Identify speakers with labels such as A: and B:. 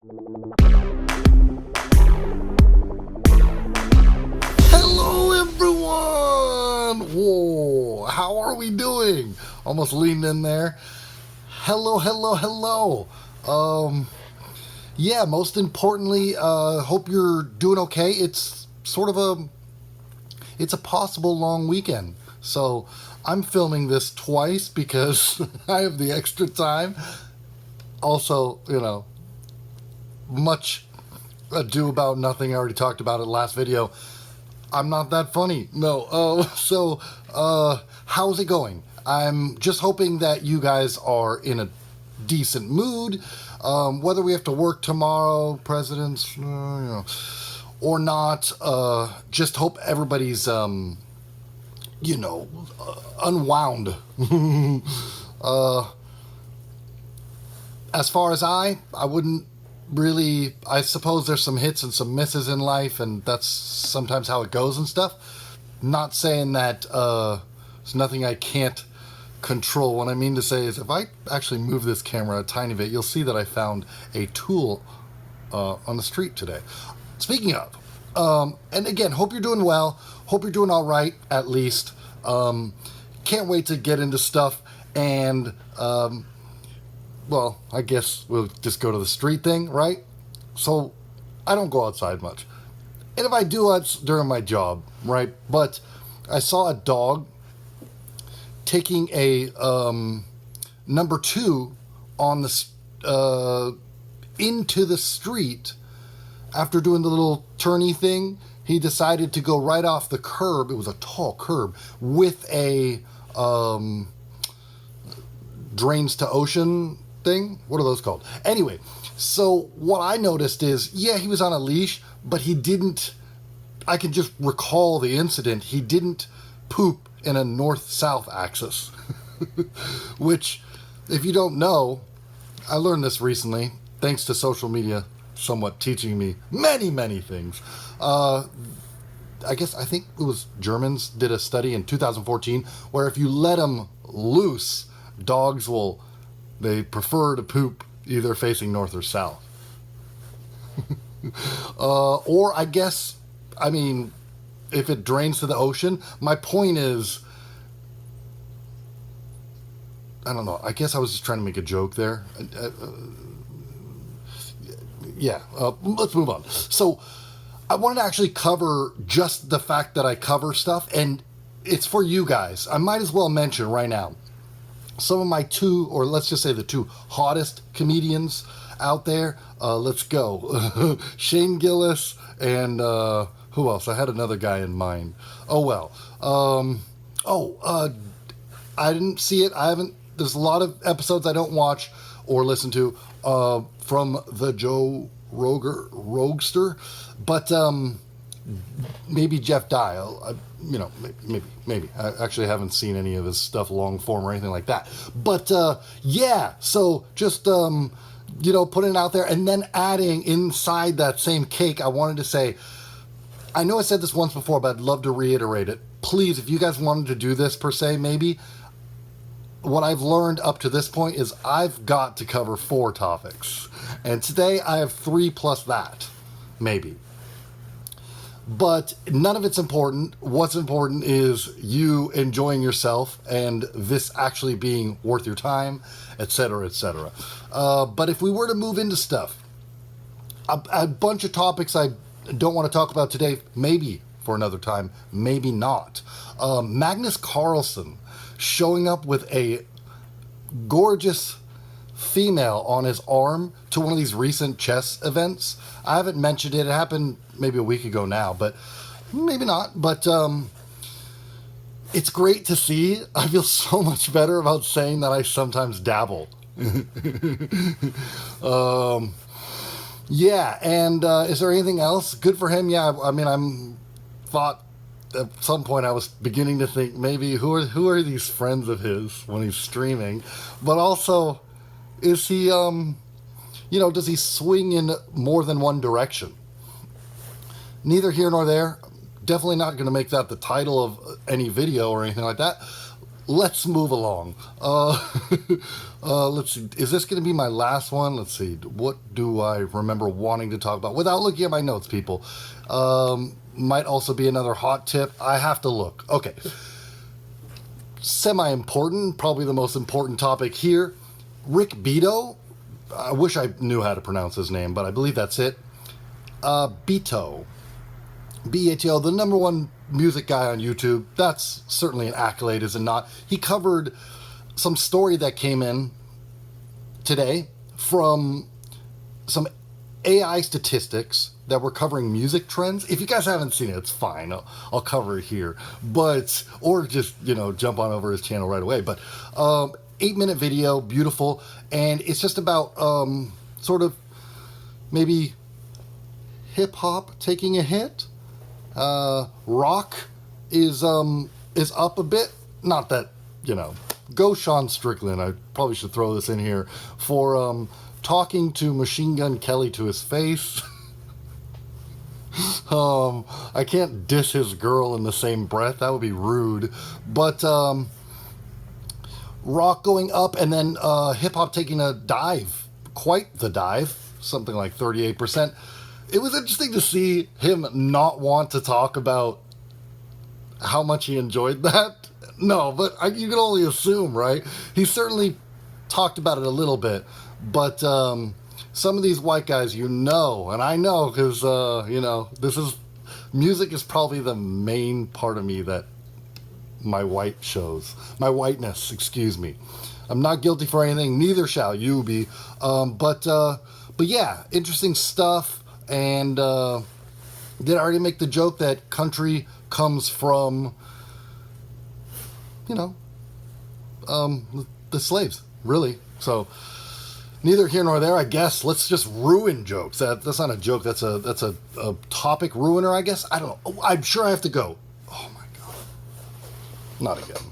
A: Hello everyone! Whoa, how are we doing? Almost leaned in there. Hello, hello, hello. Yeah, most importantly, hope you're doing okay. It's sort of it's a possible long weekend. So I'm filming this twice because I have the extra time. Also, much ado about nothing. I already talked about it last video. I'm not that funny. No. How's it going? I'm just hoping that you guys are in a decent mood. Whether we have to work tomorrow, presidents, or not, just hope everybody's, unwound. As far as I wouldn't really, I suppose there's some hits and some misses in life, and that's sometimes how it goes and stuff. Not saying that there's nothing I can't control. What I mean to say is if I actually move this camera a tiny bit, you'll see that I found a tool on the street today. Speaking of, and again, hope you're doing well. Hope you're doing all right, at least. Can't wait to get into stuff, and well, I guess we'll just go to the street thing, right? So, I don't go outside much. And if I do, it's during my job, right? But I saw a dog taking a number 2 on the into the street. After doing the little turny thing, he decided to go right off the curb. It was a tall curb with a drains to ocean thing. What are those called? Anyway, so what I noticed is, yeah, he was on a leash, but he didn't, I can just recall the incident, he didn't poop in a north-south axis. Which, if you don't know, I learned this recently, thanks to social media somewhat teaching me many, many things. I think it was Germans did a study in 2014 where if you let them loose, dogs they prefer to poop either facing north or south. Or if it drains to the ocean, my point is, I don't know, I guess I was just trying to make a joke there. Let's move on. So, I wanted to actually cover just the fact that I cover stuff, and it's for you guys. I might as well mention right now, some of my 2, or let's just say the 2 hottest comedians out there. Let's go. Shane Gillis and who else? I had another guy in mind. Oh, well. I didn't see it. There's a lot of episodes I don't watch or listen to from the Joe Rogan, but maybe Jeff Dye. Maybe. I actually haven't seen any of his stuff long form or anything like that. But yeah, so just putting it out there, and then adding inside that same cake, I wanted to say, I know I said this once before, but I'd love to reiterate it. Please, if you guys wanted to do this per se, maybe, what I've learned up to this point is I've got to cover 4 topics. And today I have 3 plus that, maybe. But none of it's important. What's important is you enjoying yourself and this actually being worth your time, etc., etc. But if we were to move into stuff, a bunch of topics I don't want to talk about today, maybe for another time, maybe not. Magnus Carlsen showing up with a gorgeous female on his arm to one of these recent chess events. I haven't mentioned it. It happened maybe a week ago now, but maybe not. But it's great to see. I feel so much better about saying that I sometimes dabble. Yeah, and is there anything else? Good for him. Yeah, I mean, thought at some point I was beginning to think maybe who are these friends of his when he's streaming, but also is he does he swing in more than one direction? Neither here nor there. Definitely not going to make that the title of any video or anything like that. let's move along. Let's see. Is this going to be my last one? Let's see. What do I remember wanting to talk about? Without looking at my notes, people. Might also be another hot tip. I have to look. Okay. Semi-important, probably the most important topic here. Rick Beato. I wish I knew how to pronounce his name, but I believe that's it. Beato. B-A-T-O, the number one music guy on YouTube. That's certainly an accolade, is it not? He covered some story that came in today from some AI statistics that were covering music trends. If you guys haven't seen it, it's fine. I'll cover it here. But, or just, jump on over his channel right away. But 8-minute video, beautiful. And it's just about sort of maybe hip-hop taking a hit. Rock is up a bit. Not that, go Sean Strickland. I probably should throw this in here for talking to Machine Gun Kelly to his face. I can't diss his girl in the same breath. That would be rude. But rock going up, and then hip-hop taking a dive. Quite the dive. Something like 38%. It was interesting to see him not want to talk about how much he enjoyed that. No, but you can only assume, right? He certainly talked about it a little bit. But some of these white guys, and I know because, music is probably the main part of me that my whiteness, excuse me. I'm not guilty for anything, neither shall you be. But yeah, interesting stuff. And did I already make the joke that country comes from, the slaves, really? So neither here nor there, I guess. Let's just ruin jokes. That's not a joke. That's a topic ruiner, I guess. I don't know. I'm sure I have to go. Oh my God. Not again.